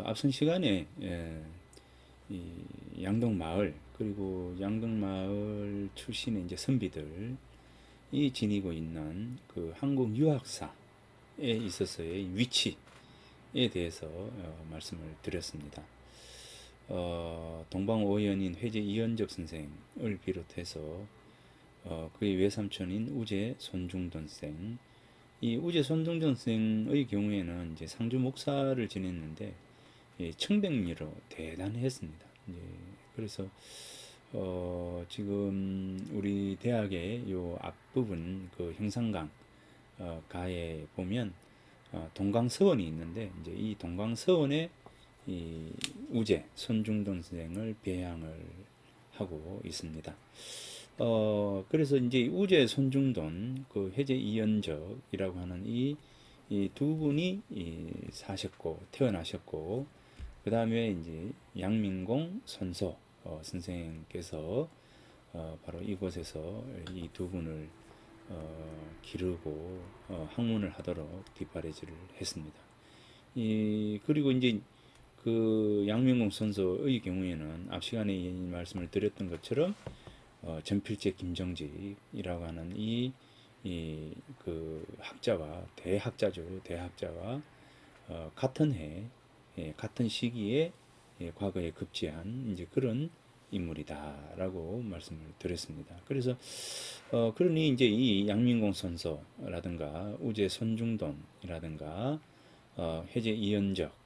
앞선 시간에 이 양동마을 그리고 양동마을 출신의 이제 선비들이 지니고 있는 그 한국 유학사에 있어서의 위치에 대해서 말씀을 드렸습니다. 동방오연인 회제 이현적 선생을 비롯해서 그의 외삼촌인 우제 손중돈 생, 이 우제 손중돈 생의 경우에는 이제 상주 목사를 지냈는데 청백리로 대단했습니다. 그래서 지금 우리 대학의 요 앞부분 그 형산강 가에 보면 동강서원이 있는데 이제 이 동강서원에 이 우제 손중돈 선생을 배양을 하고 있습니다. 그래서 이제 우제 손중돈 그 해제 이연적이라고 하는 이 두 분이 사셨고 태어나셨고 그 다음에 이제 양민공 손소 선생께서 바로 이곳에서 이 두 분을 기르고 학문을 하도록 뒷바라지를 했습니다. 그리고 이제 그 양민공 선소의 경우에는 앞 시간에 말씀을 드렸던 것처럼 전필제 김정직이라고 하는 그 학자와 대학자죠. 대학자와 같은 해, 같은 시기에 과거에 급제한 이제 그런 인물이다라고 말씀을 드렸습니다. 그래서 그러니 이제 이 양민공 선서라든가 우제 손중돈이라든가 해제 이연적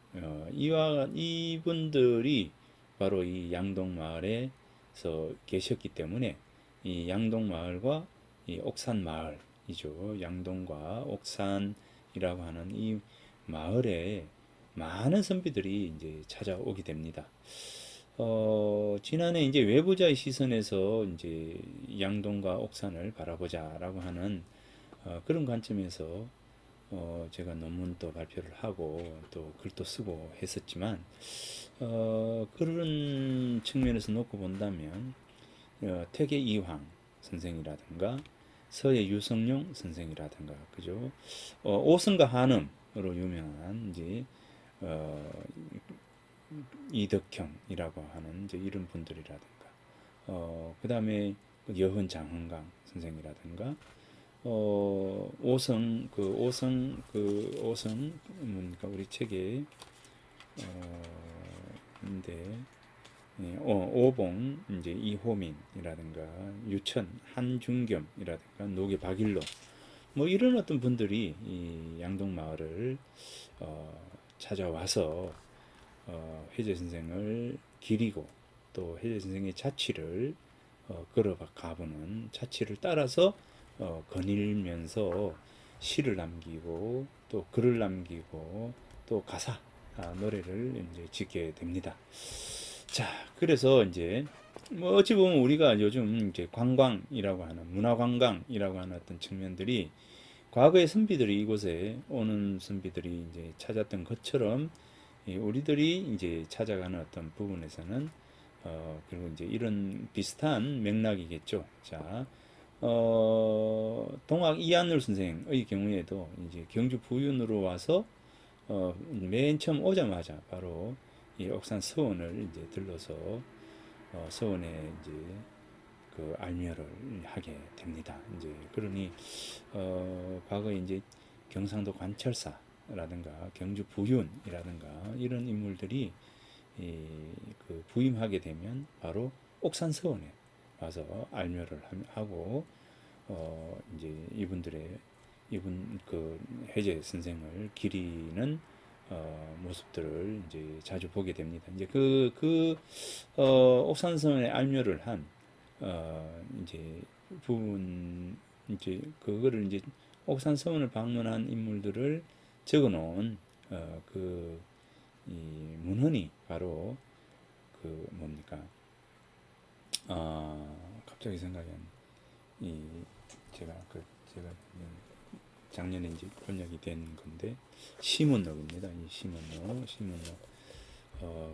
이분들이 바로 이 양동 마을에서 계셨기 때문에 이 양동 마을과 이 옥산 마을이죠. 양동과 옥산이라고 하는 이 마을에 많은 선비들이 이제 찾아오게 됩니다. 지난해 이제 외부자의 시선에서 이제 양동과 옥산을 바라보자라고 하는 그런 관점에서 제가 논문도 발표를 하고 또 글도 쓰고 했었지만 그런 측면에서 놓고 본다면 퇴계 이황 선생이라든가 서예 유성룡 선생이라든가 그죠 오성과 한음으로 유명한 이제 이덕형이라고 하는 이제 이런 분들이라든가 그 다음에 여흔 장흥강 선생이라든가 오성 뭡니까 우리 책에 인데 오봉 이제 이호민이라든가 유천 한중겸이라든가 노계 박일로 뭐 이런 어떤 분들이 이 양동 마을을 찾아와서 해제 선생을 기리고 또 해제 선생의 자취를 걸어가 보는 자취를 따라서 거닐면서 시를 남기고 또 글을 남기고 또 가사 노래를 이제 짓게 됩니다. 자, 그래서 이제 뭐 어찌 보면 우리가 요즘 이제 관광이라고 하는 문화 관광이라고 하는 어떤 측면들이 과거의 선비들이 이곳에 오는 선비들이 이제 찾았던 것처럼 우리들이 이제 찾아가는 어떤 부분에서는 그리고 이제 이런 비슷한 맥락이겠죠. 자, 동학 이한울 선생의 경우에도 이제 경주 부윤으로 와서 맨 처음 오자마자 바로 이 옥산 서원을 이제 들러서 서원에 이제 그 알묘를 하게 됩니다. 이제 그러니 과거에 이제 경상도 관철사라든가 경주 부윤이라든가 이런 인물들이 그 부임하게 되면 바로 옥산 서원에 와서 알묘를 하고 이제 이분 그 해제 선생을 기리는 모습들을 이제 자주 보게 됩니다. 이제 옥산서원에 알묘를 한 이제 부분 이제 그거를 이제 옥산서원을 방문한 인물들을 적어놓은 이 문헌이 바로 그 뭡니까 갑자기 생각이 안 이 제가 작년에 이제 번역이 된 건데 시문록입니다. 이 시문록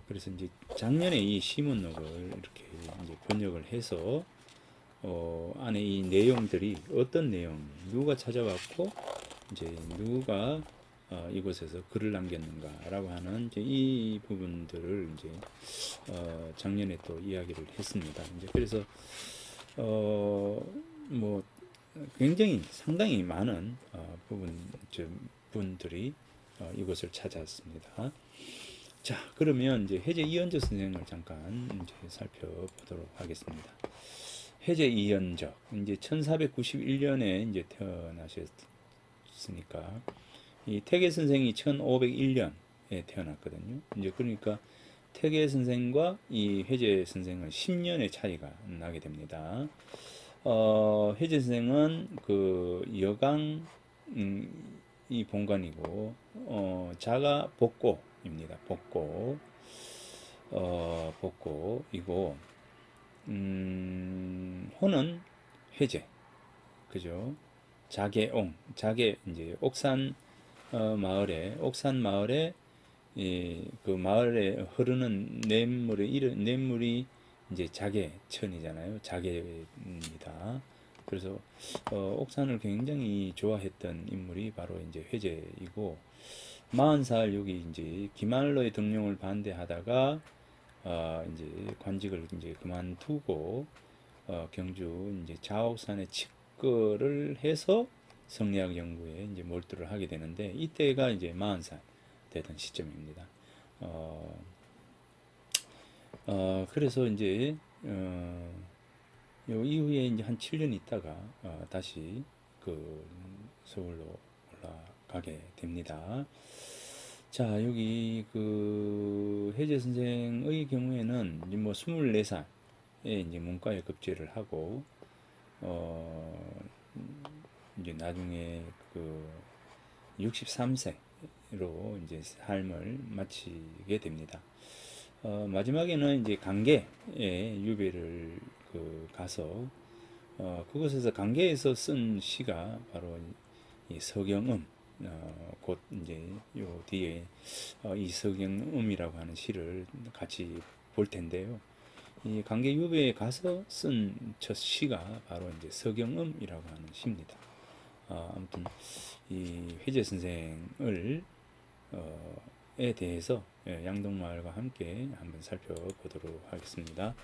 그래서 이제 작년에 이 시문록을 이렇게 이제 번역을 해서 안에 이 내용들이 어떤 내용 누가 찾아왔고 이제 누가 이곳에서 글을 남겼는가라고 하는 이제 이 부분들을 이제 작년에 또 이야기를 했습니다. 이제 그래서 뭐 굉장히 상당히 많은 분들이 이곳을 찾아왔습니다. 자, 그러면 이제 해제 이현적 선생을 잠깐 이제 살펴보도록 하겠습니다. 해제 이현적, 이제 1491년에 이제 태어나셨으니까, 이 태계 선생이 1501년에 태어났거든요. 이제 그러니까 태계 선생과 이 해제 선생은 10년의 차이가 나게 됩니다. 해제 선생은 그 여강, 이 본관이고, 자가 복고입니다. 복고이고, 호는 해제, 그죠? 자계옹, 이제 옥산 마을에 그 마을에 흐르는 냇물이 이제 자계천이잖아요. 자계입니다. 그래서 옥산을 굉장히 좋아했던 인물이 바로 이제 회제이고, 40살 여기 이제 기말로의 등용을 반대하다가 이제 관직을 이제 그만두고 경주 이제 자옥산에 직거를 해서 성리학 연구에 이제 몰두를 하게 되는데, 이때가 이제 40살 되던 시점입니다. 그래서 이제 요 이후에 이제 한 7년 있다가 다시 그 서울로 올라가게 됩니다. 자, 여기 그 해제 선생의 경우에는 이제 뭐 24살에 이제 문과에 급제를 하고 이제 나중에 그 63세로 이제 삶을 마치게 됩니다. 마지막에는 이제 강계에 유배를 가서 그곳에서 강계에서 쓴 시가 바로 이 서경음, 곧 이제 요 뒤에 이 서경음이라고 하는 시를 같이 볼 텐데요. 이 강계 유배에 가서 쓴 첫 시가 바로 이제 서경음이라고 하는 시입니다. 아무튼 이 회제 선생을 에 대해서 양동마을과 함께 한번 살펴보도록 하겠습니다.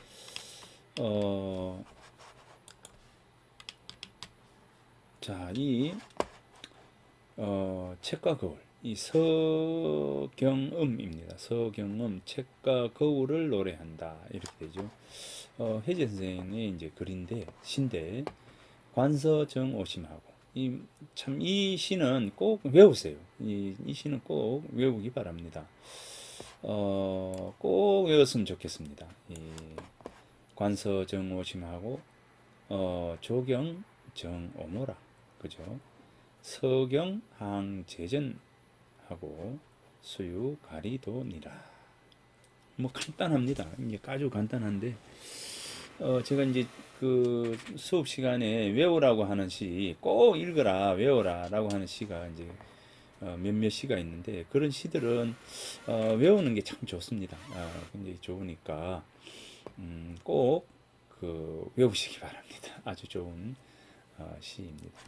자, 이 책과 거울, 이 서경음입니다. 서경음, 책과 거울을 노래한다, 이렇게 되죠. 해제 선생의 이제 글인데, 시인데, 관서정오심하고, 이 시는 꼭 외우세요. 이 시는 꼭 외우기 바랍니다. 꼭 외웠으면 좋겠습니다. 이 관서정오심하고, 조경정오모라, 그죠? 서경항제전하고 수유가리도니라. 뭐 간단합니다. 이게 아주 간단한데, 제가 이제 그 수업 시간에 외우라고 하는 시, 꼭 읽어라, 외워라 라고 하는 시가 이제 몇몇 시가 있는데, 그런 시들은 외우는 게 참 좋습니다. 굉장히 좋으니까 꼭 외우시기 바랍니다. 아주 좋은 시입니다.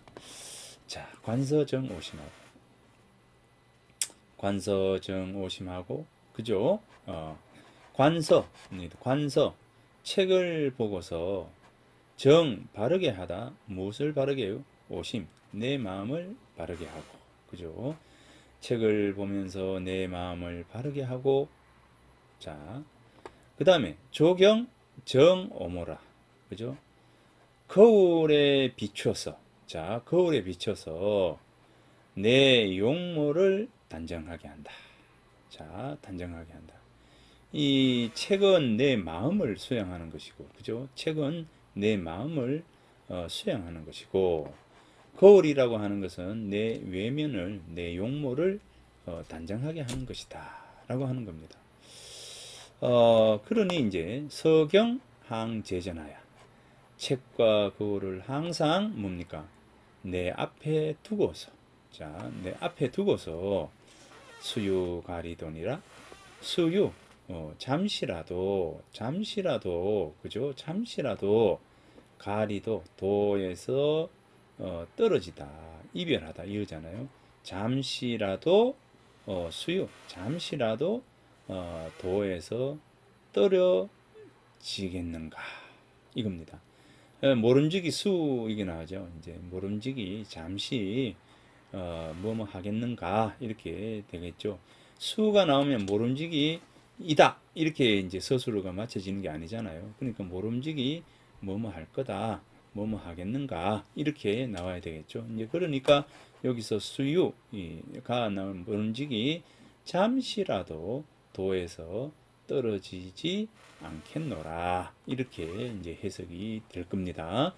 자, 관서정오심하고, 그죠? 관서, 책을 보고서 바르게 하다. 무엇을 바르게 해요? 오심, 내 마음을 바르게 하고, 그죠? 책을 보면서 내 마음을 바르게 하고, 자, 그 다음에 조경정오모라, 그죠? 거울에 비춰서, 내 용모를 단정하게 한다. 자, 단정하게 한다. 이 책은 내 마음을 수양하는 것이고, 그죠? 책은 내 마음을 수양하는 것이고, 거울이라고 하는 것은 내 외면을, 내 용모를 단정하게 하는 것이다 라고 하는 겁니다. 그러니 이제 서경항제전하야, 책과 거울을 항상 뭡니까? 내 앞에 두고서, 내 앞에 두고서 수유가리도니라. 수유, 잠시라도, 그죠? 잠시라도, 가리도, 도에서 떨어지다, 이별하다, 이러잖아요. 잠시라도 수유, 잠시라도 도에서 떨어지겠는가 이겁니다. 모름지기 수 이게 나오죠. 이제 모름지기 잠시 뭐뭐 하겠는가 이렇게 되겠죠. 수가 나오면 모름지기 이다 이렇게 이제 서술어가 맞춰지는 게 아니잖아요. 그러니까 모름지기 뭐뭐 할 거다, 뭐뭐 하겠는가 이렇게 나와야 되겠죠. 이제 그러니까 여기서 수유가 나오면 모름지기 잠시라도 도에서 떨어지지 않겠노라 이렇게 이제 해석이 될 겁니다.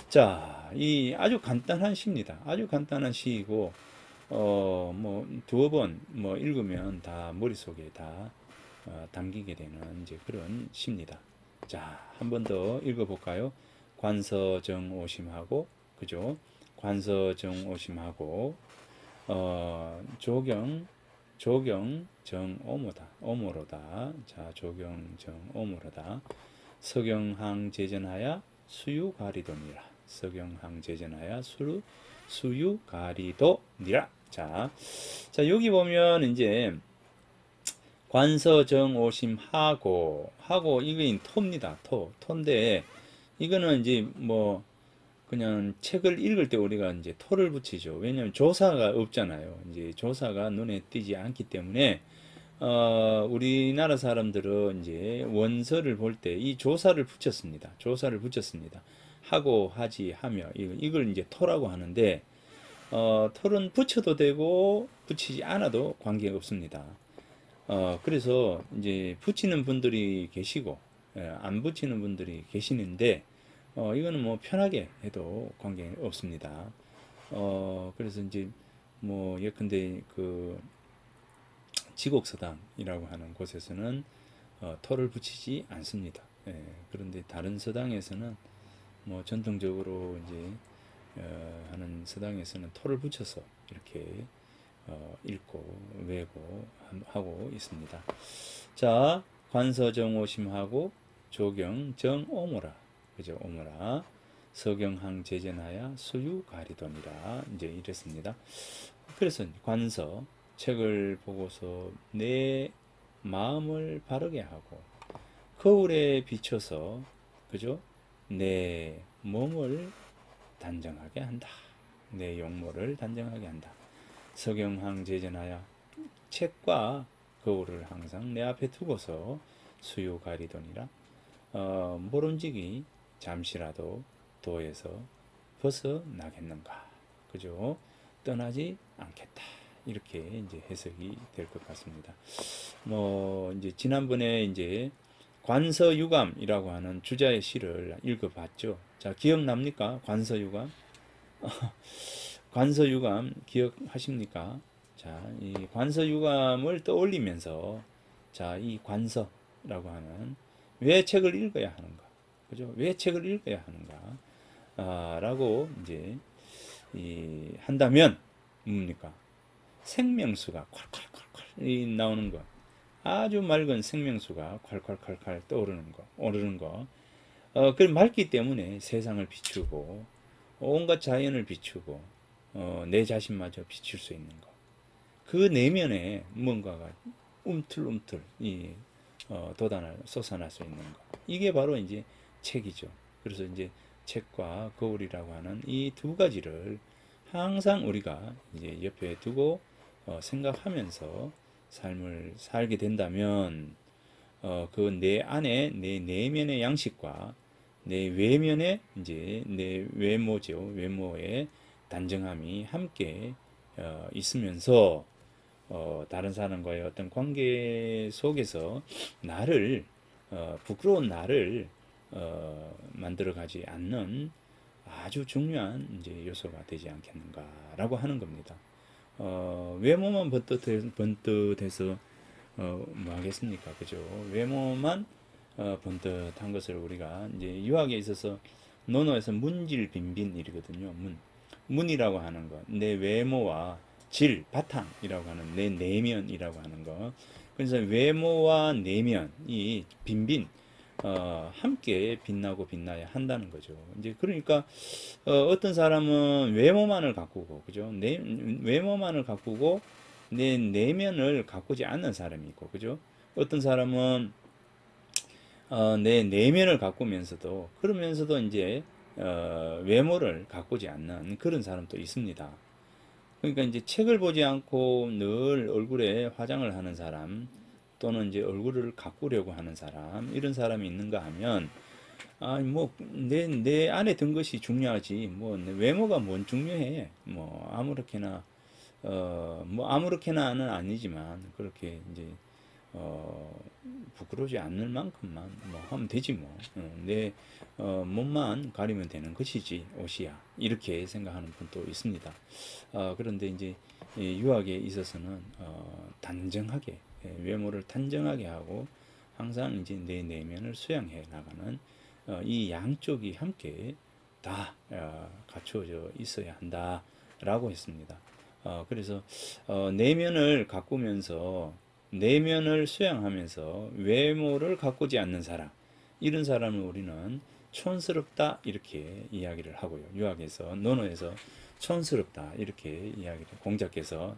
자, 이 아주 간단한 시입니다. 아주 간단한 시이고 뭐 두어 번 뭐 읽으면 다 머릿속에 다 담기게 되는 이제 그런 시입니다. 자, 한 번 더 읽어볼까요? 관서정오심하고 그죠? 관서정오심하고 조경정오모다 오모로다. 자, 조경정오모로다. 서경항제전하야 수유가리도니라. 서경항제전하야 수유가리도니라. 자, 여기 보면 이제 관서정오심하고 이거인 토입니다. 토인데 이거는 이제 뭐 그냥 책을 읽을 때 우리가 이제 토를 붙이죠. 왜냐하면 조사가 없잖아요. 이제 조사가 눈에 띄지 않기 때문에 우리나라 사람들은 이제 원서를 볼 때 이 조사를 붙였습니다. 조사를 붙였습니다. 하고 하지 하며 이걸 이제 토라고 하는데 토는 붙여도 되고 붙이지 않아도 관계가 없습니다. 그래서 이제 붙이는 분들이 계시고 안 붙이는 분들이 계시는데 이거는 뭐 편하게 해도 관계 없습니다. 그래서 이제 뭐 예컨대 그 지곡서당이라고 하는 곳에서는 토를 붙이지 않습니다. 그런데 다른 서당에서는 뭐 전통적으로 이제 하는 서당에서는 토를 붙여서 이렇게 읽고 외고 하고 있습니다. 자, 관서정오심하고 조경정오모라 그죠? 오모라 서경항제전하야 수유가리도니라 이제 이랬습니다. 그래서 관서 책을 보고서 내 마음을 바르게 하고 거울에 비춰서 그죠? 내 몸을 단정하게 한다. 내 용모를 단정하게 한다. 서경항제전하야 책과 거울을 항상 내 앞에 두고서 수유가리도니라 모름지기 잠시라도 도에서 벗어나겠는가 그죠? 떠나지 않겠다 이렇게 이제 해석이 될 것 같습니다. 뭐 이제 지난번에 이제 관서유감이라고 하는 주자의 시를 읽어봤죠. 자, 기억납니까? 관서유감. 관서유감 기억하십니까? 자, 이 관서유감을 떠올리면서 자, 이 관서라고 하는 왜 책을 읽어야 하는가? 그죠? 왜 책을 읽어야 하는가? 라고 이제 한다면 뭡니까? 생명수가 콸콸콸콸 나오는 것. 아주 맑은 생명수가 콸콸콸콸 떠오르는 거, 오르는 거. 그 맑기 때문에 세상을 비추고 온갖 자연을 비추고 내 자신마저 비출 수 있는 거. 그 내면에 뭔가가 움틀움틀 돋아날 솟아날 수 있는 거. 이게 바로 이제 책이죠. 그래서 이제 책과 거울이라고 하는 이 두 가지를 항상 우리가 이제 옆에 두고 생각하면서 삶을 살게 된다면 그 내 안에 내 내면의 양식과 내 외면의 이제 내 외모죠. 외모의 단정함이 함께 있으면서 다른 사람과의 어떤 관계 속에서 나를 부끄러운 나를 만들어가지 않는 아주 중요한 이제 요소가 되지 않겠는가라고 하는 겁니다. 외모만 번듯해서 뭐 하겠습니까, 그죠? 외모만 번듯한 것을 우리가 이제 유학에 있어서 논어에서 문질빈빈이거든요. 문이라고 하는 것, 내 외모와 질, 바탕이라고 하는 내 내면이라고 하는 것. 그래서 외모와 내면이 빈빈 함께 빛나고 빛나야 한다는 거죠. 이제 그러니까 어떤 사람은 외모만을 가꾸고, 그죠? 외모만을 가꾸고 내 내면을 가꾸지 않는 사람이 있고, 그죠? 어떤 사람은 내 내면을 가꾸면서도 그러면서도 이제 외모를 가꾸지 않는 그런 사람도 있습니다. 그러니까 이제 책을 보지 않고 늘 얼굴에 화장을 하는 사람 또는 이제 얼굴을 가꾸려고 하는 사람 이런 사람이 있는가 하면 뭐 내 안에 든 것이 중요하지 뭐 내 외모가 뭔 중요해 뭐 아무렇게나 뭐 아무렇게나는 아니지만 그렇게 이제 어, 부끄러우지 않을 만큼만 뭐 하면 되지 뭐. 내 몸만 가리면 되는 것이지 옷이야. 이렇게 생각하는 분도 있습니다. 그런데 이제 유학에 있어서는 단정하게 외모를 단정하게 하고 항상 이제 내 내면을 수양해 나가는 이 양쪽이 함께 다 갖추어져 있어야 한다라고 했습니다. 그래서 내면을 가꾸면서 내면을 수양하면서 외모를 가꾸지 않는 사람 이런 사람을 우리는 촌스럽다 이렇게 이야기를 하고요. 유학에서 논어에서 촌스럽다 이렇게 이야기를 공자께서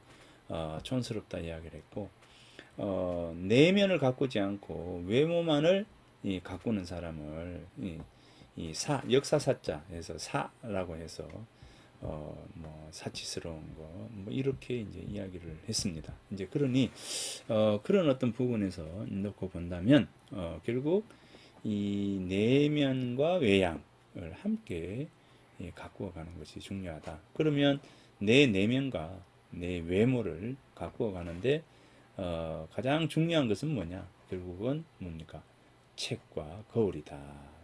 촌스럽다 이야기를 했고 내면을 가꾸지 않고 외모만을 가꾸는 사람을 역사사자에서 사라고 해서 뭐 사치스러운 거, 뭐 이렇게 이제 이야기를 했습니다. 이제 그러니 그런 어떤 부분에서 놓고 본다면 결국 이 내면과 외양을 함께 가꾸어 가는 것이 중요하다. 그러면 내 내면과 내 외모를 가꾸어 가는데 가장 중요한 것은 뭐냐? 결국은 뭡니까? 책과 거울이다.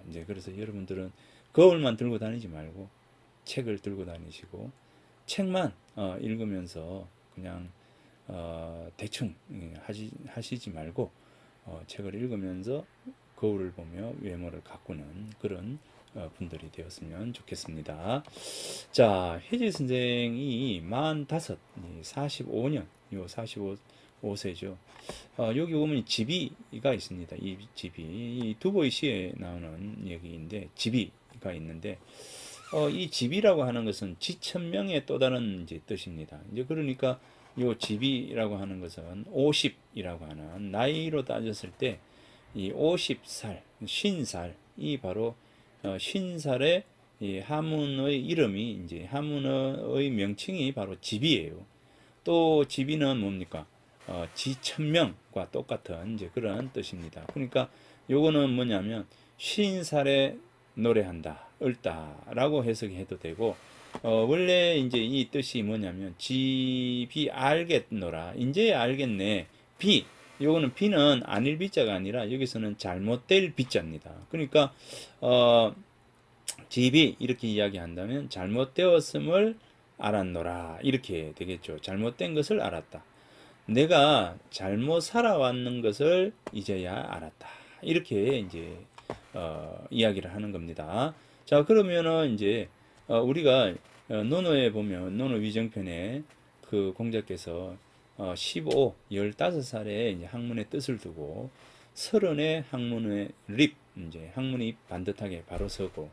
이제 그래서 여러분들은 거울만 들고 다니지 말고 책을 들고 다니시고 책만 읽으면서 그냥 대충 하시지 말고 책을 읽으면서 거울을 보며 외모를 가꾸는 그런 분들이 되었으면 좋겠습니다. 자, 혜지 선생이 45, 45년, 요 45세죠. 여기 보면 집이가 있습니다. 이 집이 이 두보이 시에 나오는 얘기인데 집이가 있는데 이 집이라고 하는 것은 지천명의 또 다른 이제 뜻입니다. 이제 그러니까 요 집이라고 하는 것은 50이라고 하는 나이로 따졌을 때 이 50살, 50살 이 바로 50살의 이 하문의 이름이 이제 하문의 명칭이 바로 집이에요. 또 집이는 뭡니까? 지천명과 똑같은 이제 그런 뜻입니다. 그러니까 요거는 뭐냐면 50살에 노래한다, 읊다라고 해석해도 되고 원래 이제 이 뜻이 뭐냐면 집이 알겠노라, 이제 알겠네. 비 요거는 비는 아닐 비자가 아니라 여기서는 잘못될 비자입니다. 그러니까 집이 이렇게 이야기한다면 잘못되었음을 알았노라 이렇게 되겠죠. 잘못된 것을 알았다. 내가 잘못 살아왔는 것을 이제야 알았다. 이렇게 이제 이야기를 하는 겁니다. 자, 그러면은 이제 우리가 논어에 보면 논어 위정편에 그 공자께서 15, 15살에 이제 학문의 뜻을 두고 30의 학문의 립, 이제 학문이 반듯하게 바로 서고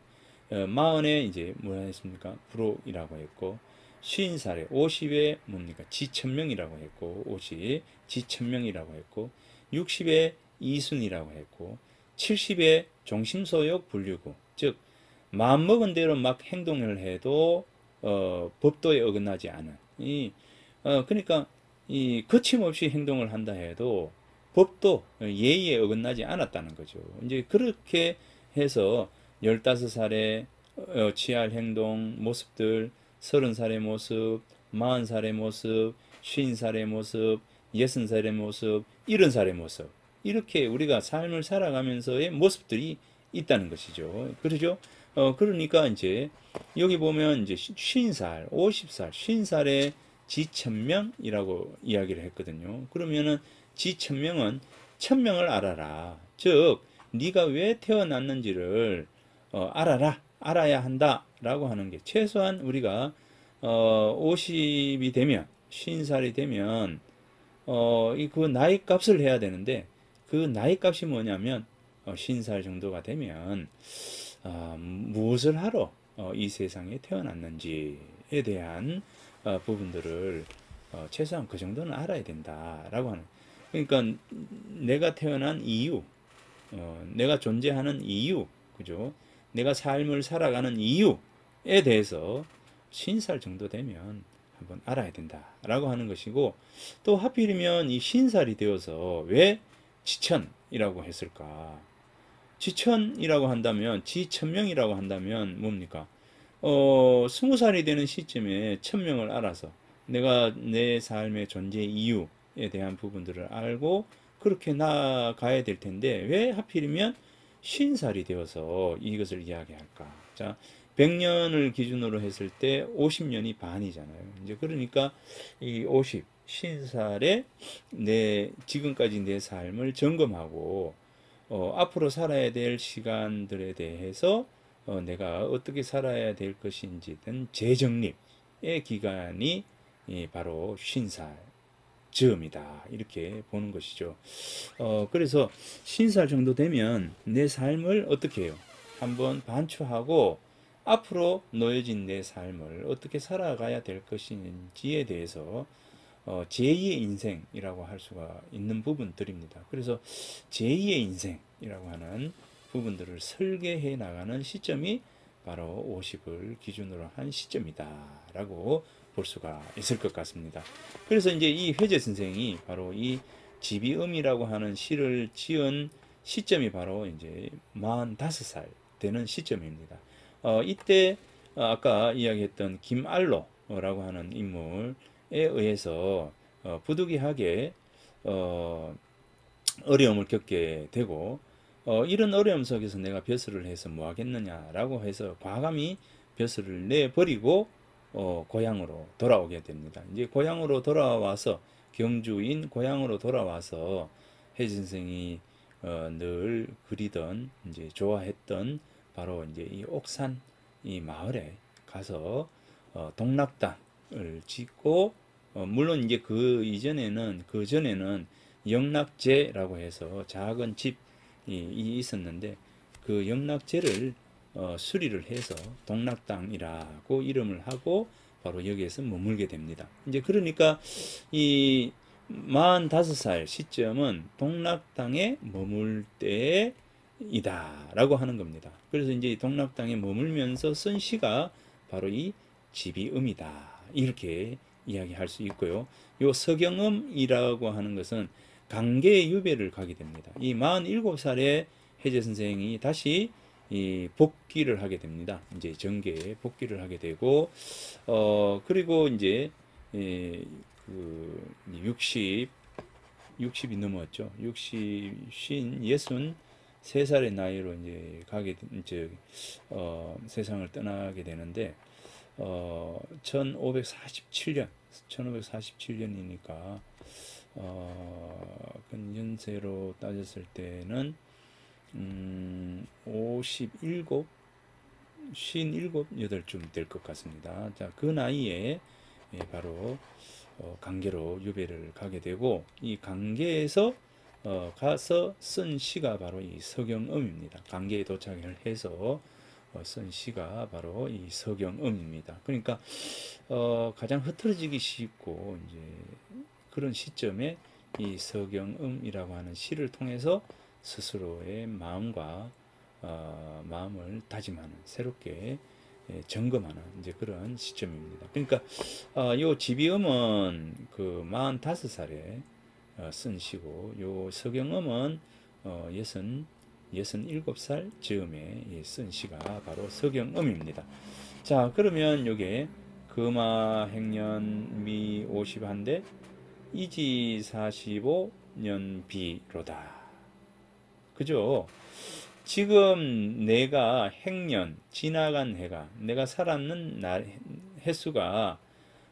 40에 이제 뭐라 했습니까? 불호이라고 했고 50살에 50에 뭡니까? 지천명이라고 했고 50 지천명이라고 했고 60에 이순이라고 했고 70에 종심소욕 불류구 즉 마음먹은 대로 막 행동을 해도 법도에 어긋나지 않은 그러니까 이 거침없이 행동을 한다 해도 법도 예의에 어긋나지 않았다는 거죠. 이제 그렇게 해서 15살에 취할 행동 모습들 30살의 모습, 40살의 모습, 50살의 모습, 60살의 모습, 70살의 모습 이렇게 우리가 삶을 살아가면서의 모습들이 있다는 것이죠. 그러죠? 그러니까 이제 여기 보면 이제 50살, 50살, 50살의 지천명이라고 이야기를 했거든요. 그러면은 지천명은 천명을 알아라. 즉 네가 왜 태어났는지를 알아라. 알아야 한다라고 하는 게 최소한 우리가 50이 되면 50살이 되면 그 나이 값을 해야 되는데 그 나이 값이 뭐냐면 50살 정도가 되면 무엇을 하러 이 세상에 태어났는지에 대한 부분들을 최소한 그 정도는 알아야 된다라고 하는. 그러니까 내가 태어난 이유, 내가 존재하는 이유, 그죠? 내가 삶을 살아가는 이유에 대해서 50살 정도 되면 한번 알아야 된다라고 하는 것이고, 또 하필이면 이 50살이 되어서 왜 지천이라고 했을까? 지천이라고 한다면, 지천명이라고 한다면 뭡니까? 20살이 되는 시점에 천명을 알아서 내가 내 삶의 존재 이유에 대한 부분들을 알고 그렇게 나아가야 될 텐데, 왜 하필이면 50살이 되어서 이것을 이야기할까? 자, 100년을 기준으로 했을 때 50년이 반이잖아요. 이제 그러니까 이 50살에 지금까지 내 삶을 점검하고 앞으로 살아야 될 시간들에 대해서 내가 어떻게 살아야 될 것인지 등 재정립의 기간이 바로 50살 즈음이다, 이렇게 보는 것이죠. 그래서 50살 정도 되면 내 삶을 어떻게 해요? 한번 반추하고 앞으로 놓여진 내 삶을 어떻게 살아가야 될 것인지에 대해서 제2의 인생이라고 할 수가 있는 부분들입니다. 그래서 제2의 인생이라고 하는 부분들을 설계해 나가는 시점이 바로 50을 기준으로 한 시점이다라고 볼 수가 있을 것 같습니다. 그래서 이제 이 회재 선생이 바로 이 지비음이라고 하는 시를 지은 시점이 바로 이제 45살 되는 시점입니다. 이때 아까 이야기했던 김알로라고 하는 인물에 의해서 부득이하게 어려움을 겪게 되고, 이런 어려움 속에서 내가 벼슬을 해서 뭐 하겠느냐라고 해서 과감히 벼슬을 내버리고 고향으로 돌아오게 됩니다. 이제 고향으로 돌아와서, 경주인 고향으로 돌아와서 혜진 선생이 늘 그리던, 이제 좋아했던 바로 이제 이 옥산 이 마을에 가서 동락당을 짓고, 물론 이제 그 전에는 영락제라고 해서 작은 집이 있었는데, 그 영락제를 수리를 해서 동락당이라고 이름을 하고 바로 여기에서 머물게 됩니다. 이제 그러니까 이 45살 시점은 동락당에 머물 때이다 라고 하는 겁니다. 그래서 이제 동락당에 머물면서 쓴 시가 바로 이 지비음이다, 이렇게 이야기할 수 있고요. 요 서경음이라고 하는 것은 강계의 유배를 가게 됩니다. 이 47살에 혜재 선생이 다시 이 복귀를 하게 됩니다. 이제 정계에 복귀를 하게 되고, 그리고 이제 그 60이 넘었죠. 63살의 나이로 이제 세상을 떠나게 되는데, 1547년이니까 근년세로 따졌을 때는 57, 8쯤 될 것 같습니다. 자, 그 나이에 바로 강계로 유배를 가게 되고, 이 강계에서 가서 쓴 시가 바로 이 서경음입니다. 강계에 도착을 해서 쓴 시가 바로 이 서경음입니다. 그러니까 가장 흐트러지기 쉽고 이제 그런 시점에 이 서경음이라고 하는 시를 통해서 스스로의 마음과 마음을 다짐하는, 새롭게 점검하는 이제 그런 시점입니다. 그러니까 요 지비음은 그 45살에 쓴 시고, 요 서경음은 67살 즈음에 쓴 시가 바로 서경음입니다. 자, 그러면 요게 금화행년 미 50한데 이지 45년 비로다. 그죠? 지금 내가 행년, 지나간 해가, 내가 살았는 횟수가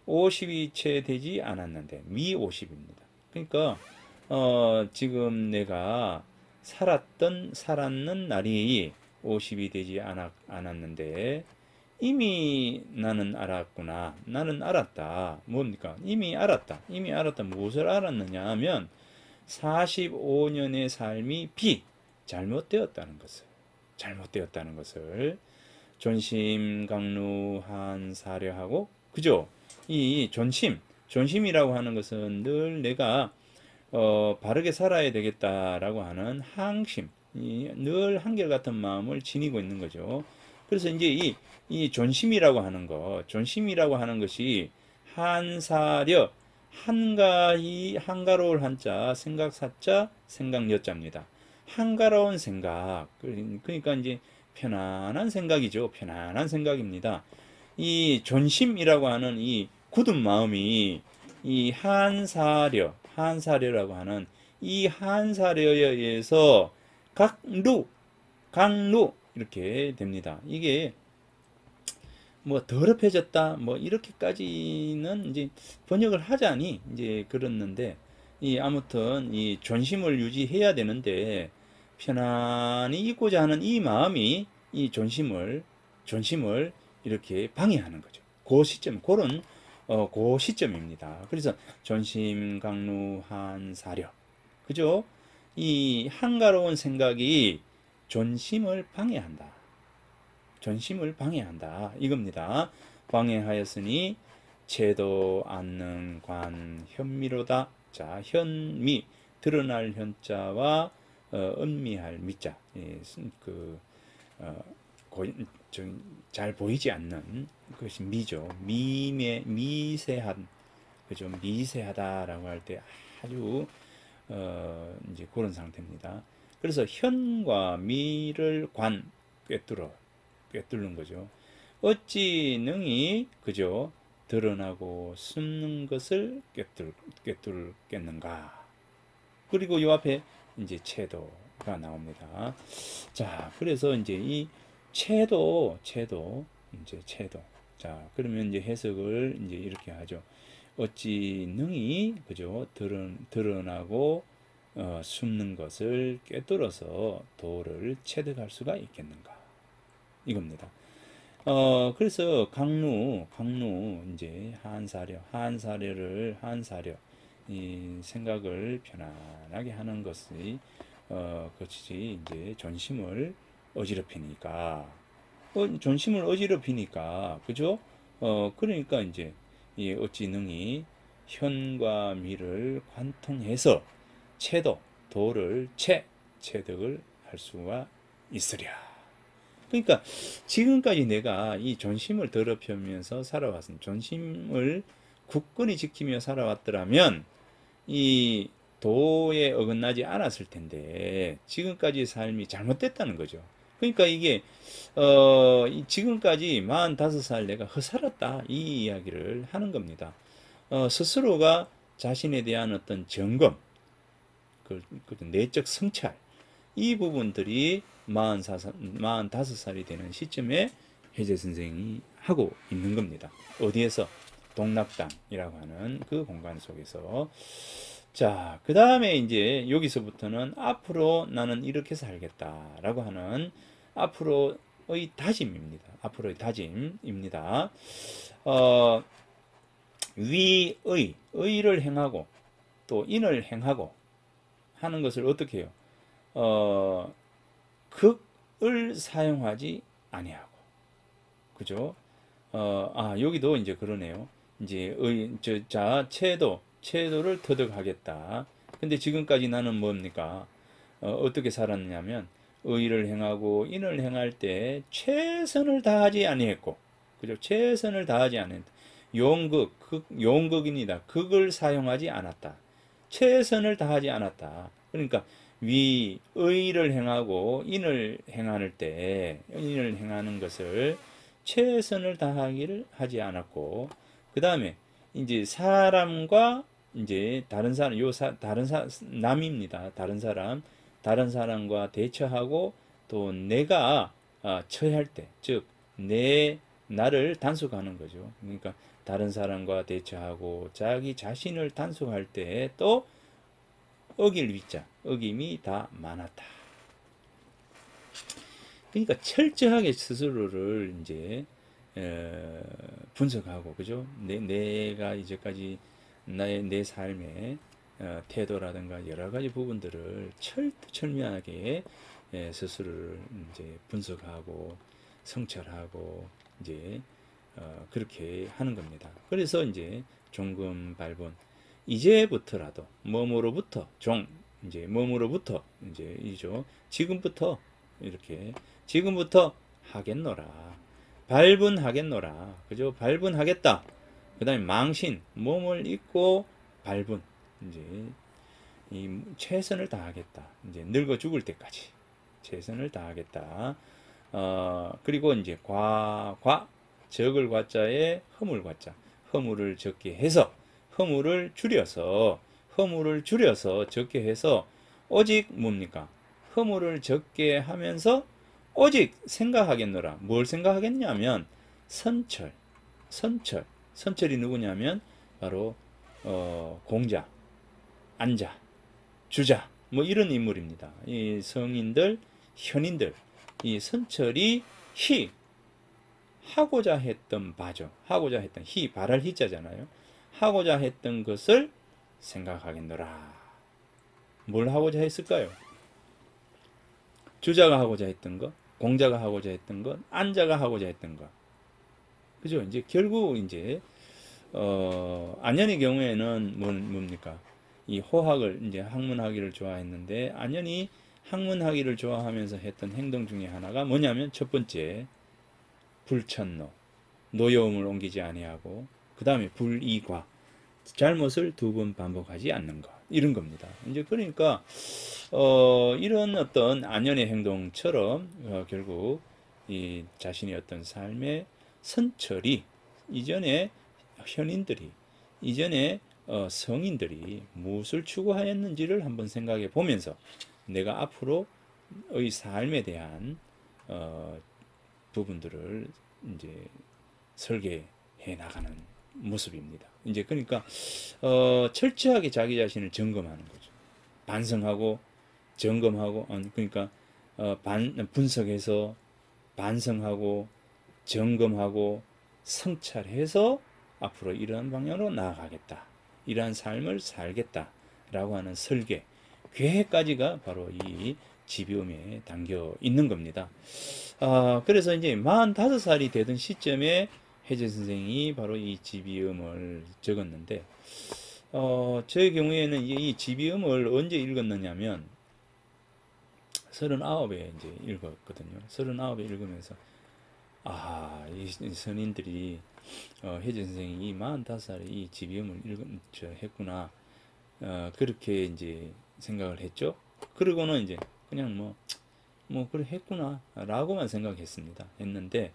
50이 채 되지 않았는데, 미 50입니다. 그러니까, 지금 내가 살았는 날이 50이 되지 않았는데, 이미 나는 알았구나. 나는 알았다. 뭡니까? 이미 알았다. 무엇을 알았느냐 하면, 45년의 삶이 잘못되었다는 것을 존심강루한 사려하고, 그죠? 이 존심이라고 하는 것은 늘 내가 바르게 살아야 되겠다라고 하는 항심, 늘 한결같은 마음을 지니고 있는 거죠. 그래서 이제 이 존심이라고 하는 것이 한사려, 한가로울 한자, 생각사자, 생각여자입니다. 한가로운 생각, 그러니까 이제 편안한 생각이죠. 편안한 생각입니다. 이 존심이라고 하는 이 굳은 마음이 이 한사려라고 하는 이 한사려에 의해서 강루 이렇게 됩니다. 이게 뭐 더럽혀졌다 뭐 이렇게까지는 이제 번역을 하자니 이제 그렇는데, 이 아무튼 이 존심을 유지해야 되는데 편안히 있고자 하는 이 마음이 이 존심을 이렇게 방해하는 거죠. 그 시점, 그 시점입니다. 그래서 존심 강루한 사려, 그죠? 이 한가로운 생각이 존심을 방해한다 이겁니다. 방해하였으니 채도 않는 관 현미로다. 자, 현미, 드러날 현자와 은미할 미자, 잘 보이지 않는 그것이 미죠. 미세한, 그죠? 미세하다라고 할 때 아주 이제 그런 상태입니다. 그래서 현과 미를 꿰뚫는 거죠. 어찌 능히, 그죠? 드러나고 숨는 것을 꿰뚫겠는가. 그리고 이 앞에 이제 채도가 나옵니다. 자, 그래서 이제 이 채도. 자, 그러면 이제 해석을 이제 이렇게 하죠. 어찌 능히, 그죠? 드러나고 숨는 것을 꿰뚫어서 도를 체득할 수가 있겠는가. 이겁니다. 그래서 강루, 이제 한사려, 이 생각을 편안하게 하는 것이, 그것이 이제 존심을 어지럽히니까, 그죠? 그러니까 이제, 이 어찌 능히 현과 미를 관통해서 도를 체득을 할 수가 있으랴. 그러니까 지금까지 내가 이 존심을 더럽히면서 살아왔습니다. 존심을 굳건히 지키며 살아왔더라면 이 도에 어긋나지 않았을 텐데 지금까지 삶이 잘못됐다는 거죠. 그러니까 이게 지금까지 45살 내가 허살았다 이 이야기를 하는 겁니다. 스스로가 자신에 대한 어떤 점검, 그 내적 성찰, 이 부분들이 45살이 되는 시점에 혜재 선생이 하고 있는 겁니다. 어디에서? 동락당이라고 하는 그 공간 속에서. 자, 그 다음에 이제 여기서부터는 앞으로 나는 이렇게 살겠다라고 하는 앞으로의 다짐입니다. 의를 행하고 또 인을 행하고 하는 것을 어떻게 해요? 극을 사용하지 아니하고, 그죠? 여기도 이제 그러네요. 이제 채도를 터득하겠다. 근데 지금까지 나는 뭡니까? 어떻게 살았냐면 의를 행하고 인을 행할 때 최선을 다하지 아니했고, 그죠? 최선을 다하지 않았다. 용극입니다. 극을 사용하지 않았다. 최선을 다하지 않았다. 그러니까 의를 행하고 인을 행하는 것을 최선을 다하기를 하지 않았고, 그 다음에 이제 사람과 이제 다른 사람, 남입니다. 다른 사람과 대처하고 또 내가 처할 때, 즉 나를 단속하는 거죠. 그러니까 다른 사람과 대처하고 자기 자신을 단속할 때 또 어김이 다 많았다. 그러니까 철저하게 스스로를 이제 분석하고, 그죠? 내가 이제까지 내 삶에 태도라든가 여러 가지 부분들을 철두철미하게 스스로를 이제 분석하고 성찰하고 이제 그렇게 하는 겁니다. 그래서 이제 종금 발본 이제부터라도 뭐뭐로부터 이제 뭐뭐로부터 이제 이죠. 지금부터 이렇게 지금부터 하겠노라. 발분하겠노라. 그죠? 발분하겠다. 그 다음에 망신, 몸을 잊고 발분. 이제 이 최선을 다하겠다. 이제 늙어 죽을 때까지 최선을 다하겠다. 그리고 이제 적을 과자에 허물 과자. 허물을 적게 해서 허물을 줄여서 적게 해서 오직 뭡니까? 허물을 적게 하면서 오직 생각하겠노라. 뭘 생각하겠냐면 선철이 누구냐면 바로 공자, 안자, 주자 뭐 이런 인물입니다. 이 성인들, 현인들 이 선철이 하고자 했던 바죠. 하고자 했던 발할 희자잖아요. 하고자 했던 것을 생각하겠노라. 뭘 하고자 했을까요? 주자가 하고자 했던 것, 공자가 하고자 했던 것, 안자가 하고자 했던 것. 그죠? 이제 결국 이제 안현의 경우에는 뭡니까? 이 호학을 이제 학문하기를 좋아했는데 안현이 학문하기를 좋아하면서 했던 행동 중에 하나가 뭐냐면 첫 번째 불천노, 노여움을 옮기지 아니하고 그 다음에 불이과, 잘못을 두 번 반복하지 않는 것 이런 겁니다. 이제 그러니까 이런 어떤 안연의 행동처럼 결국 이 자신의 어떤 삶의 선철이 이전에 현인들이 이전에 성인들이 무엇을 추구하였는지를 한번 생각해 보면서 내가 앞으로의 삶에 대한 부분들을 이제 설계해 나가는 모습입니다. 이제 그러니까 철저하게 자기 자신을 점검하는 거죠. 반성하고 점검하고 그러니까 분석해서 반성하고 점검하고 성찰해서 앞으로 이러한 방향으로 나아가겠다. 이러한 삶을 살겠다라고 하는 설계, 계획까지가 바로 이 지비움에 담겨 있는 겁니다. 그래서 이제 45살이 되던 시점에 해제 선생이 바로 이 지비음을 적었는데, 저의 경우에는 이 지비음을 언제 읽었느냐면, 39에 이제 읽었거든요. 39에 읽으면서, 이 선인들이, 해제 선생이 이 45살에 이 지비음을 했구나. 그렇게 이제 생각을 했죠. 그러고는 이제 그냥 그래 했구나 라고만 생각했습니다. 했는데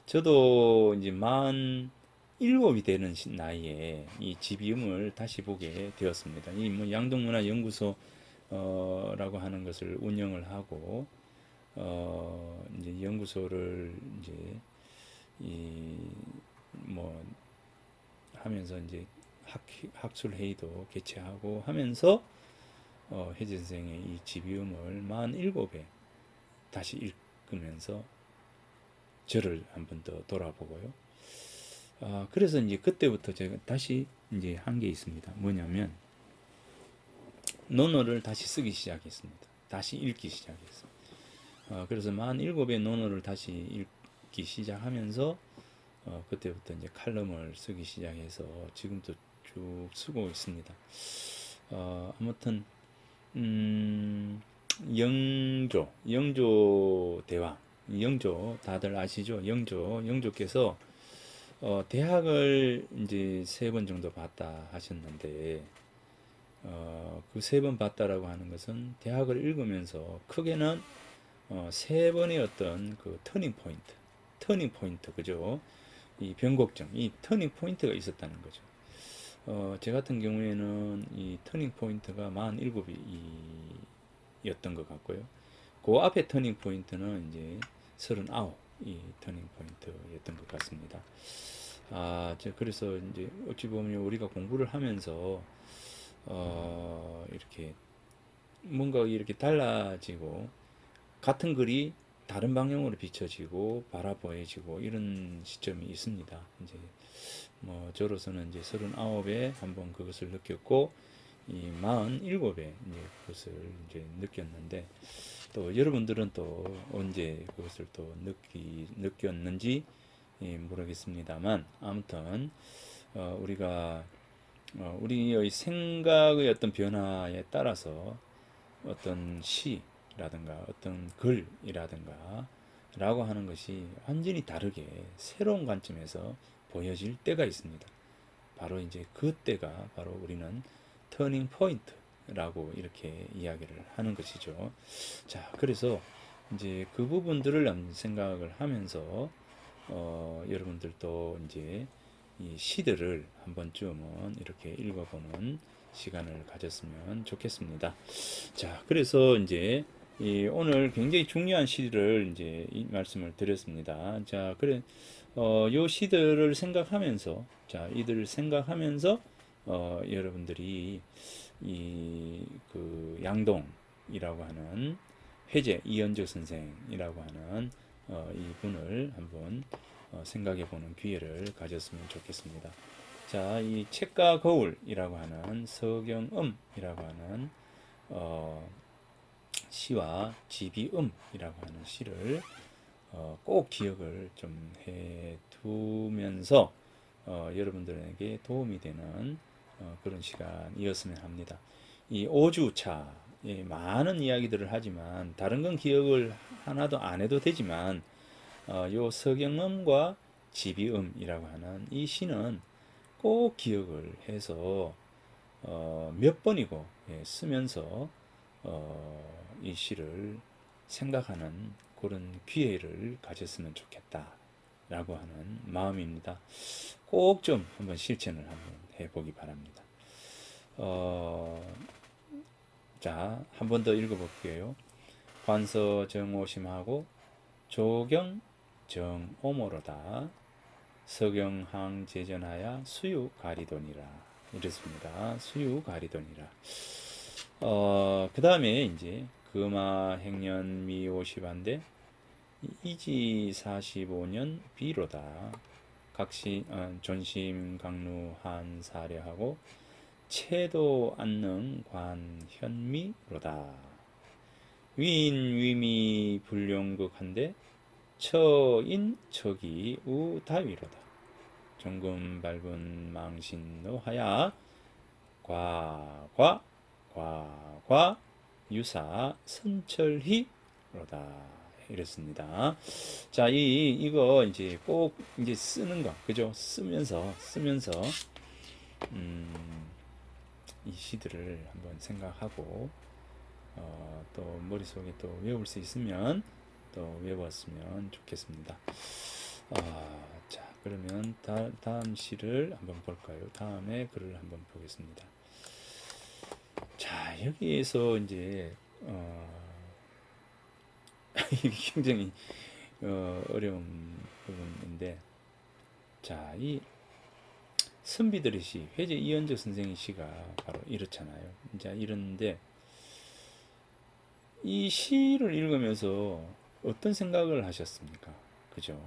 저도 이제 47이 되는 나이에 이 지비음을 다시 보게 되었습니다. 이 뭐 양동문화연구소 라고 하는 것을 운영을 하고 이제 연구소를 이제 이 뭐 하면서 이제 학술 회의도 개최하고 하면서 해제 선생의 이 지비음을 47에 다시 읽으면서 저를 한 번 더 돌아보고요. 그래서 이제 그때부터 제가 다시 이제 한 게 있습니다. 뭐냐면 논어를 다시 쓰기 시작했습니다. 다시 읽기 시작했습니다. 그래서 47의 논어를 다시 읽기 시작하면서 그때부터 이제 칼럼을 쓰기 시작해서 지금도 쭉 쓰고 있습니다. 아무튼 영조 대왕, 영조 다들 아시죠? 영조께서 대학을 이제 3번 정도 봤다 하셨는데 그 3번 봤다라고 하는 것은 대학을 읽으면서 크게는 3번의 어떤 그 터닝 포인트, 그죠? 이 변곡점, 이 터닝 포인트가 있었다는 거죠. 제 같은 경우에는 이 터닝 포인트가 47이었던 것 같고요. 그 앞에 터닝 포인트는 이제 39이 터닝 포인트였던 것 같습니다. 그래서 이제 어찌 보면 우리가 공부를 하면서 이렇게 뭔가 이렇게 달라지고 같은 글이 다른 방향으로 비춰지고 바라보여지고 이런 시점이 있습니다. 이제 저로서는 이제 39에 한번 그것을 느꼈고 이 47에 이제 그것을 이제 느꼈는데, 또 여러분들은 또 언제 그것을 또 느꼈는지 모르겠습니다만, 아무튼 우리가 우리의 생각의 어떤 변화에 따라서 어떤 시라든가 어떤 글이라든가 라고 하는 것이 완전히 다르게 새로운 관점에서 보여질 때가 있습니다. 바로 이제 그때가 바로 우리는 터닝 포인트라고 이렇게 이야기를 하는 것이죠. 자, 그래서 이제 그 부분들을 생각을 하면서 여러분들도 이제 이 시들을 한 번쯤은 이렇게 읽어보는 시간을 가졌으면 좋겠습니다. 자, 그래서 이제 오늘 굉장히 중요한 시를 이제 이 말씀을 드렸습니다. 자, 그래, 요 시들을 생각하면서, 자, 이들을 생각하면서, 여러분들이 그 양동이라고 하는 회제 이현주 선생이라고 하는 이분을 한번 생각해 보는 기회를 가졌으면 좋겠습니다. 자, 이 책과 거울이라고 하는 서경음이라고 하는 시와 지비음이라고 하는 시를 꼭 기억을 좀 해두면서 여러분들에게 도움이 되는 그런 시간이었으면 합니다. 이 5주차 많은 이야기들을 하지만 다른 건 기억을 하나도 안 해도 되지만 요 서경음과 지비음이라고 하는 이 시는 꼭 기억을 해서 몇 번이고 쓰면서 이 시를 생각하는 그런 기회를 가졌으면 좋겠다라고 하는 마음입니다. 꼭 좀 한번 실천을 한번 해보기 바랍니다. 자, 한 번 더 읽어볼게요. 관서 정오심하고 조경 정오모로다. 서경항 제전하야 수유 가리돈이라. 이렇습니다. 수유 가리돈이라. 그 다음에 이제 금화 행년 미 50한데 이지 45년 비로다. 각시 존심 강루 한 사례하고 채도 안능 관 현미로다. 위인 위미 불용극한데 처인 척이 우 다위로다. 종금 밟은 망신노 하야 과과 유사 선철희로다. 이랬습니다. 자, 이거 이제 꼭 이제 쓰는 거, 그죠? 쓰면서 이 시들을 한번 생각하고 또 머릿속에 또 외울 수 있으면 또 외웠으면 좋겠습니다. 자, 그러면 다음 시를 한번 볼까요? 다음에 글을 한번 보겠습니다. 자, 여기에서 이제 이게 굉장히 어려운 부분인데, 자, 이 선비들의 시, 회제 이현주 선생의 시가 바로 이렇잖아요. 이제 이런데 이 시를 읽으면서 어떤 생각을 하셨습니까? 그죠?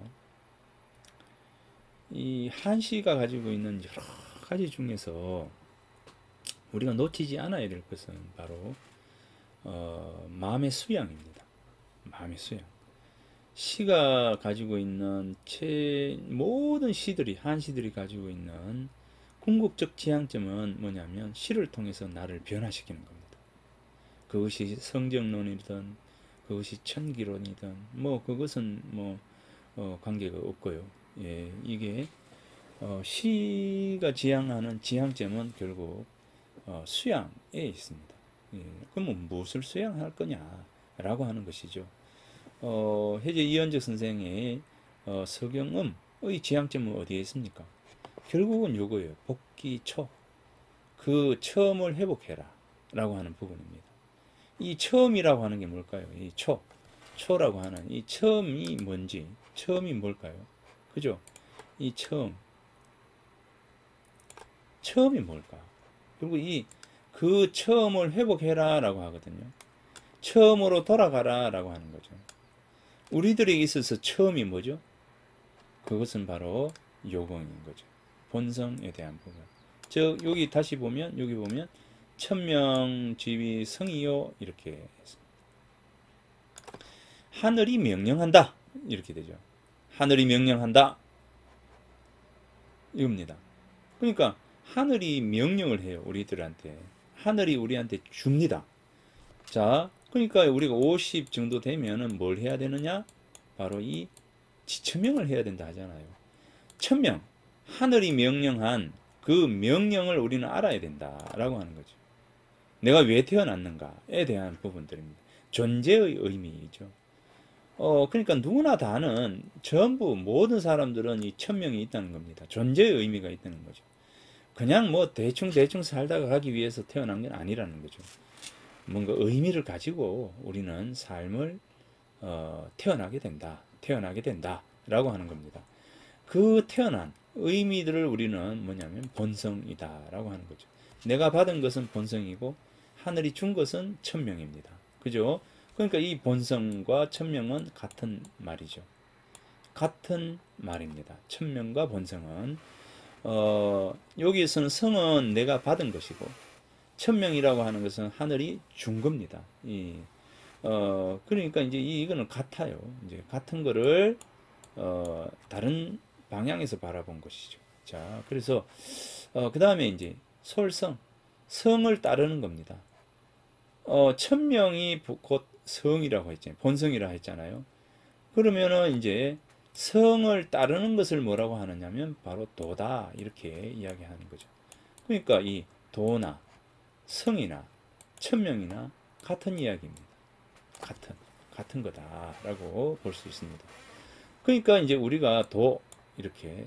이 한시가 가지고 있는 여러 가지 중에서 우리가 놓치지 않아야 될 것은 바로 마음의 수양입니다. 마음의 수양. 시가 가지고 있는 모든 시들이, 한시들이 가지고 있는 궁극적 지향점은 뭐냐면 시를 통해서 나를 변화시키는 겁니다. 그것이 성정론이든 그것이 천기론이든 뭐 그것은 뭐 관계가 없고요. 예, 이게 시가 지향하는 지향점은 결국 수양에 있습니다. 예, 그러면 무엇을 수양할 거냐라고 하는 것이죠. 해제 이현주 선생의 서경음의 지향점은 어디에 있습니까? 결국은 요거예요. 복기초. 그 처음을 회복해라 라고 하는 부분입니다. 이 처음이라고 하는 게 뭘까요? 이 초라고 하는 이 처음이 뭔지, 처음이 뭘까요? 그죠? 이 처음이 뭘까? 그리고 그 처음을 회복해라 라고 하거든요. 처음으로 돌아가라 라고 하는 거죠. 우리들에게 있어서 처음이 뭐죠? 그것은 바로 요공인 거죠. 본성에 대한 부분. 여기 다시 보면, 여기 보면 천명지위 성이요 이렇게 했습니다. 하늘이 명령한다 이렇게 되죠. 하늘이 명령한다 이겁니다. 그러니까 하늘이 명령을 해요. 우리들한테. 하늘이 우리한테 줍니다. 자, 그러니까 우리가 50 정도 되면은 뭘 해야 되느냐? 바로 이 지천명을 해야 된다 하잖아요. 천명, 하늘이 명령한 그 명령을 우리는 알아야 된다라고 하는 거죠. 내가 왜 태어났는가에 대한 부분들입니다. 존재의 의미이죠. 그러니까 누구나 다 아는 전부 모든 사람들은 이 천명이 있다는 겁니다. 존재의 의미가 있다는 거죠. 그냥 뭐 대충 살다가 가기 위해서 태어난 건 아니라는 거죠. 뭔가 의미를 가지고 우리는 삶을 태어나게 된다라고 하는 겁니다. 그 태어난 의미들을 우리는 뭐냐면 본성이다라고 하는 거죠. 내가 받은 것은 본성이고 하늘이 준 것은 천명입니다. 그죠? 그러니까 이 본성과 천명은 같은 말이죠. 같은 말입니다. 천명과 본성은 여기에서는 성은 내가 받은 것이고 천명이라고 하는 것은 하늘이 준 겁니다. 그러니까 이제 이거는 같아요. 이제 같은 거를 다른 방향에서 바라본 것이죠. 자, 그래서 그 다음에 이제 솔성, 성을 따르는 겁니다. 천명이 곧 성이라고 했잖아요. 본성이라고 했잖아요. 그러면은 이제 성을 따르는 것을 뭐라고 하느냐면 바로 도다 이렇게 이야기하는 거죠. 그러니까 이 도나 성이나 천명이나 같은 이야기입니다. 같은 거다라고 볼 수 있습니다. 그러니까 이제 우리가 이렇게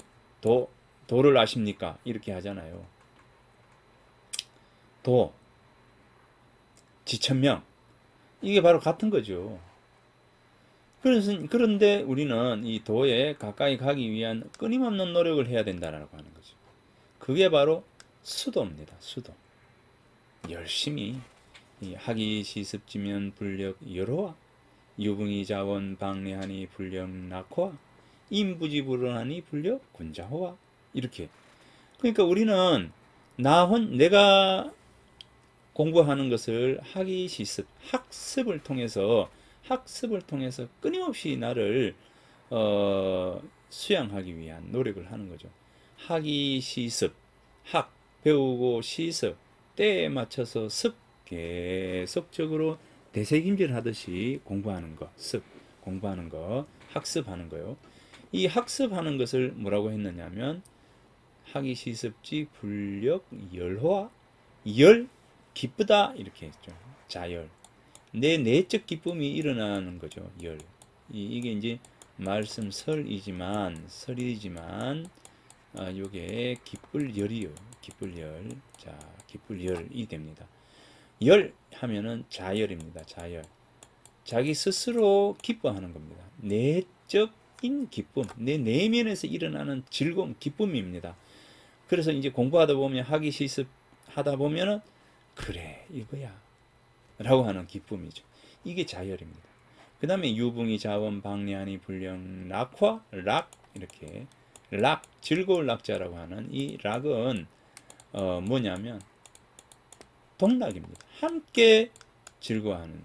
도를 아십니까? 이렇게 하잖아요. 지천명 이게 바로 같은 거죠. 그런데 우리는 이 도에 가까이 가기 위한 끊임없는 노력을 해야 된다라고 하는 거죠. 그게 바로 수도입니다. 수도. 열심히 하기 시습지면 불력 여로와 유붕이 자원 방례하니 불력 낙호와 인부지불원하니 불력 군자호와 이렇게. 그러니까 우리는 내가 공부하는 것을 하기 시습, 학습을 통해서 끊임없이 나를 수양하기 위한 노력을 하는 거죠. 하기 시습, 배우고 시습, 때에 맞춰서 계속적으로 대세김질 하듯이 공부하는 거, 공부하는 거, 학습하는 거요. 이 학습하는 것을 뭐라고 했느냐면 하기 시습지 불력 열호와 기쁘다 이렇게 했죠. 자열. 내 내적 기쁨이 일어나는 거죠. 이게 이제 말씀 설이지만 요게 기쁠 열이요. 자, 기쁠 열이 됩니다. 열 하면은 자열입니다. 자열. 자기 스스로 기뻐하는 겁니다. 내적인 기쁨, 내 내면에서 일어나는 즐거움, 기쁨입니다. 그래서 이제 공부하다 보면 하기 시습하다 보면은 그래 이거야 라고 하는 기쁨이죠. 이게 자열입니다. 그 다음에 유붕이 자원 방례하니 불령 락화 이렇게 즐거울 낙자라고 하는 이 락은 뭐냐면 동락입니다. 함께 즐거워하는,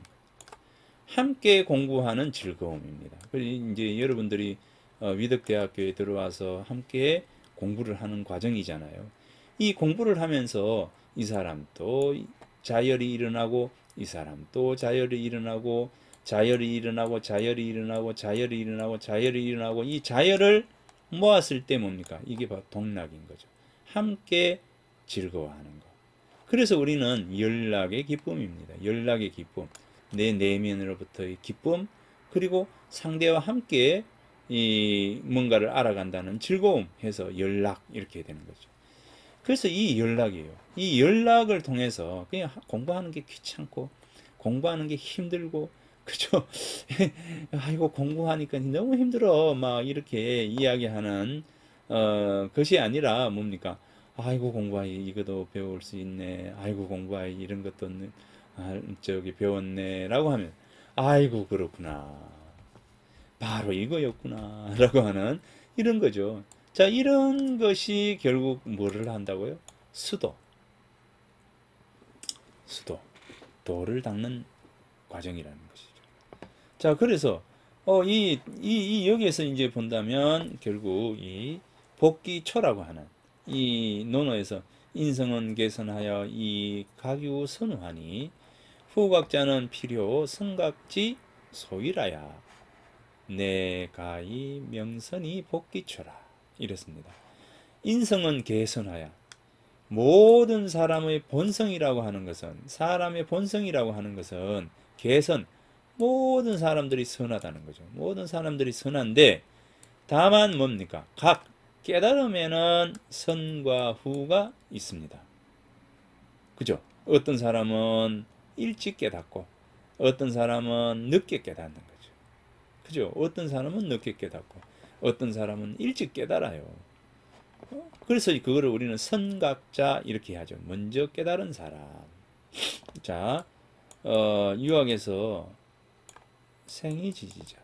함께 공부하는 즐거움입니다. 그리고 이제 여러분들이 위덕대학교에 들어와서 함께 공부를 하는 과정이잖아요. 이 공부를 하면서 이 사람도 자열이 일어나고 이 사람도 자열이 일어나고 이 자열을 모았을 때 뭡니까? 이게 바로 동락인 거죠. 함께 즐거워하는 거. 그래서 우리는 열락의 기쁨입니다. 열락의 기쁨. 내 내면으로부터의 기쁨, 그리고 상대와 함께 이 뭔가를 알아간다는 즐거움 해서 열락 이렇게 되는 거죠. 그래서 이 연락이에요. 이 연락을 통해서 그냥 공부하는 게 귀찮고 공부하는 게 힘들고 그죠? 아이고 공부하니까 너무 힘들어 막 이렇게 이야기하는 것이 아니라 뭡니까? 아이고 공부하기 이것도 배울 수 있네. 아이고 공부하기 이런 것도 배웠네 라고 하면 아이고 그렇구나. 바로 이거였구나 라고 하는 이런 거죠. 자, 이런 것이 결국 뭐를 한다고요? 수도. 수도, 도를 닦는 과정이라는 것이죠. 자, 그래서 여기에서 이제 본다면 결국 이 복기초라고 하는 이 논어에서 인성은 개선하여 이 가규 선우하니 후각자는 필요 성각지 소이라야 내가이 명선이 복기초라 이랬습니다. 인성은 개선하여 모든 사람의 본성이라고 하는 것은 사람의 본성이라고 하는 것은 개선 모든 사람들이 선하다는 거죠. 모든 사람들이 선한데 다만 뭡니까? 각 깨달음에는 선과 후가 있습니다. 그죠? 어떤 사람은 일찍 깨닫고 어떤 사람은 늦게 깨닫는 거죠. 그죠? 어떤 사람은 늦게 깨닫고 어떤 사람은 일찍 깨달아요. 그래서 그거를 우리는 선각자 이렇게 하죠. 먼저 깨달은 사람. 자, 유학에서 생이지지자.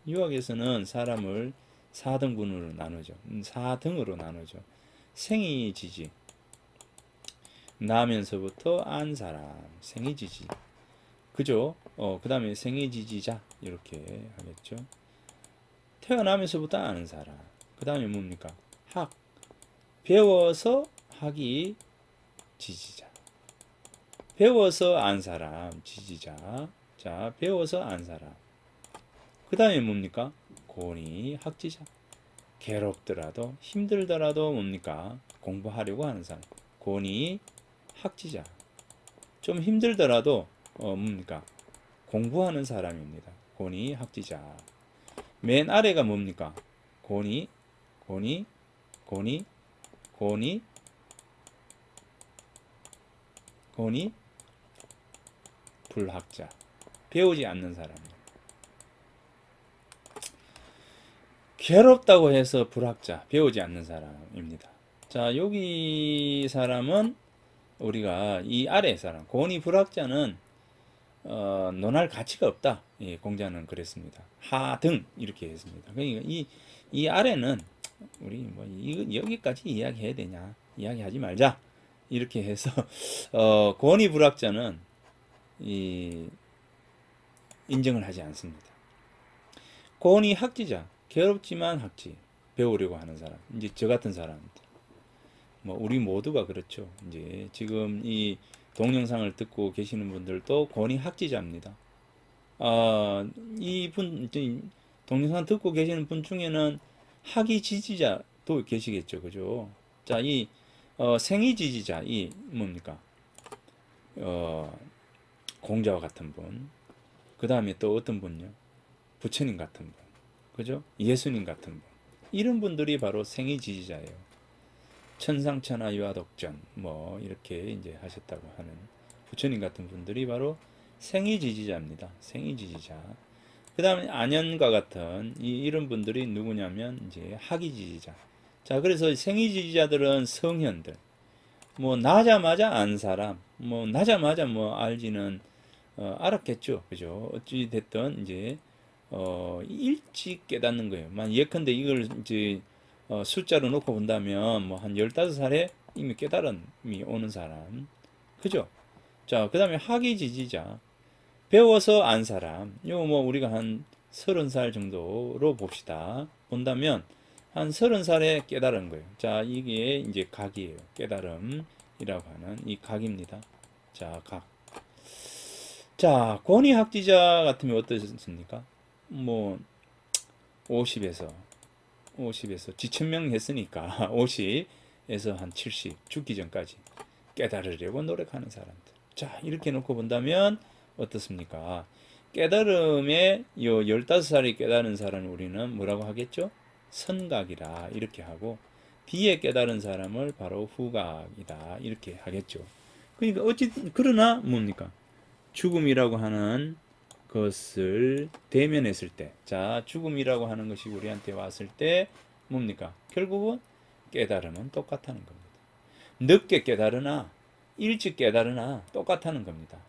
유학에서는 사람을 4등분으로 나누죠. 4등으로 나누죠. 생이지지. 나면서부터 안 사람. 생이지지. 그죠? 그 다음에 생이지지자. 이렇게 하겠죠. 태어나면서부터 아는 사람. 그 다음에 뭡니까? 학. 배워서 학이 지지자. 배워서 안 사람. 지지자. 자, 배워서 안 사람. 그 다음에 뭡니까? 고니 학지자. 괴롭더라도 힘들더라도 뭡니까? 공부하려고 하는 사람. 고니 학지자. 좀 힘들더라도 뭡니까? 공부하는 사람입니다. 고니 학지자. 맨 아래가 뭡니까? 고니 불학자. 배우지 않는 사람. 괴롭다고 해서 불학자, 배우지 않는 사람입니다. 자, 여기 사람은 우리가 이 아래 사람, 고니 불학자는 논할 가치가 없다. 예, 공자는 그랬습니다. 하등 이렇게 했습니다. 그러니까 이 아래는 우리 뭐 여기까지 이야기해야 되냐? 이야기하지 말자. 이렇게 해서 고니 불학자는 인정을 하지 않습니다. 고니 학지자, 괴롭지만 학지, 배우려고 하는 사람, 이제 저 같은 사람들, 뭐 우리 모두가 그렇죠. 이제 지금 이 동영상을 듣고 계시는 분들도 고니 학지자입니다. 이분 동영상 듣고 계시는 분 중에는 학이 지지자도 계시겠죠, 그죠? 자, 생이 지지자, 이 뭡니까? 공자와 같은 분. 그 다음에 또 어떤 분요? 부처님 같은 분. 그죠? 예수님 같은 분. 이런 분들이 바로 생이 지지자예요. 천상천하 유아독전, 뭐, 이렇게 이제 하셨다고 하는 부처님 같은 분들이 바로 생이 지지자입니다. 생이 지지자. 그 다음에 안현과 같은 이런 분들이 누구냐면 이제 학이 지지자. 자, 그래서 생이 지지자들은 성현들. 뭐, 나자마자 안 사람. 뭐, 나자마자 뭐, 알지는 알았겠죠. 그죠? 어찌 됐든 이제 일찍 깨닫는 거예요. 예컨대 이걸 이제 숫자로 놓고 본다면 뭐 한 15살에 이미 깨달음이 오는 사람. 그죠? 자, 그 다음에 학이 지지자. 배워서 안 사람. 요 뭐 우리가 한 30살 정도로 봅시다. 본다면 한 30살에 깨달은 거예요. 자, 이게 이제 각이에요. 깨달음이라고 하는 이 각입니다. 자, 각. 자, 권위학지자 같으면 어떻습니까? 뭐 50에서 지천명 했으니까 50에서 한 70 죽기 전까지 깨달으려고 노력하는 사람들. 자, 이렇게 놓고 본다면 어떻습니까? 깨달음에 요 15살이 깨달은 사람을 우리는 뭐라고 하겠죠? 선각이라 이렇게 하고 뒤에 깨달은 사람을 바로 후각이다 이렇게 하겠죠. 그러니까 그러나 뭡니까? 죽음이라고 하는 것을 대면했을 때, 자, 죽음이라고 하는 것이 우리한테 왔을 때 뭡니까? 결국은 깨달음은 똑같다는 겁니다. 늦게 깨달으나 일찍 깨달으나 똑같다는 겁니다.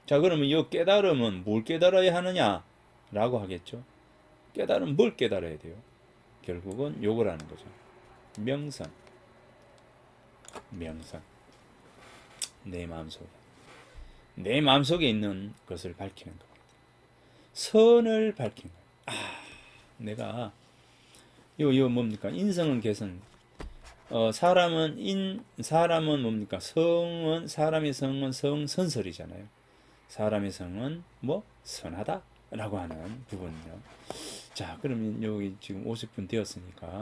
자, 그러면 이 깨달음은 뭘 깨달아야 하느냐? 라고 하겠죠. 깨달음 뭘 깨달아야 돼요? 결국은 요걸 하는 거죠. 명선. 내 마음속에. 내 마음속에 있는 것을 밝히는 겁니다. 선을 밝히는 거예요. 내가 이거 뭡니까? 인성은 개선. 사람은 뭡니까? 사람의 성은 성선설이잖아요. 사람의 성은 뭐 선하다라고 하는 부분이요. 자, 그러면 여기 지금 50분 되었으니까